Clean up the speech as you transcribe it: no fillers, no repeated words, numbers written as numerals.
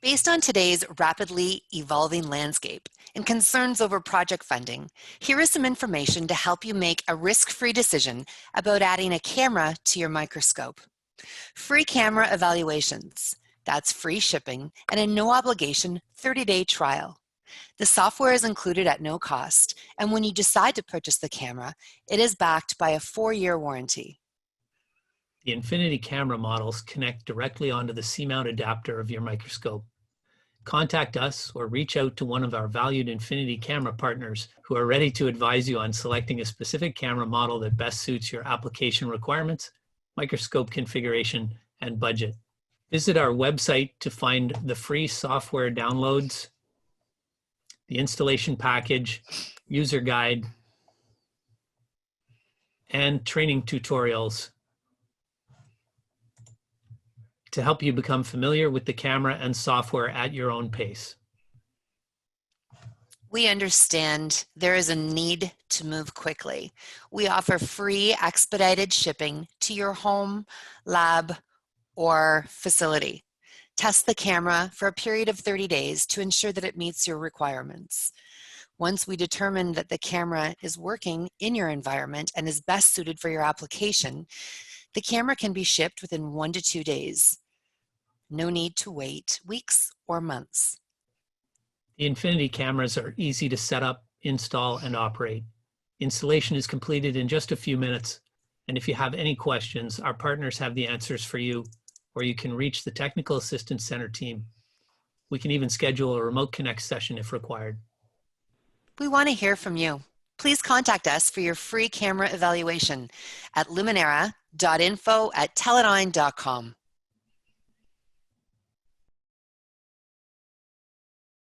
Based on today's rapidly evolving landscape and concerns over project funding, here is some information to help you make a risk-free decision about adding a camera to your microscope. Free camera evaluations. That's free shipping and a no-obligation 30-day trial. The software is included at no cost, and when you decide to purchase the camera, it is backed by a 4-year warranty. The Infinity camera models connect directly onto the C-mount adapter of your microscope. Contact us or reach out to one of our valued Infinity camera partners who are ready to advise you on selecting a specific camera model that best suits your application requirements, microscope configuration, and budget. Visit our website to find the free software downloads, the installation package, user guide, and training tutorials to help you become familiar with the camera and software at your own pace. We understand there is a need to move quickly. We offer free expedited shipping to your home, lab, or facility. Test the camera for a period of 30 days to ensure that it meets your requirements. Once we determine that the camera is working in your environment and is best suited for your application, the camera can be shipped within 1 to 2 days. No need to wait weeks or months. The Infinity cameras are easy to set up, install, and operate. Installation is completed in just a few minutes, and if you have any questions, our partners have the answers for you, or you can reach the Technical Assistance Center team. We can even schedule a remote connect session if required. We want to hear from you. Please contact us for your free camera evaluation at lumenera.info@teledyne.com.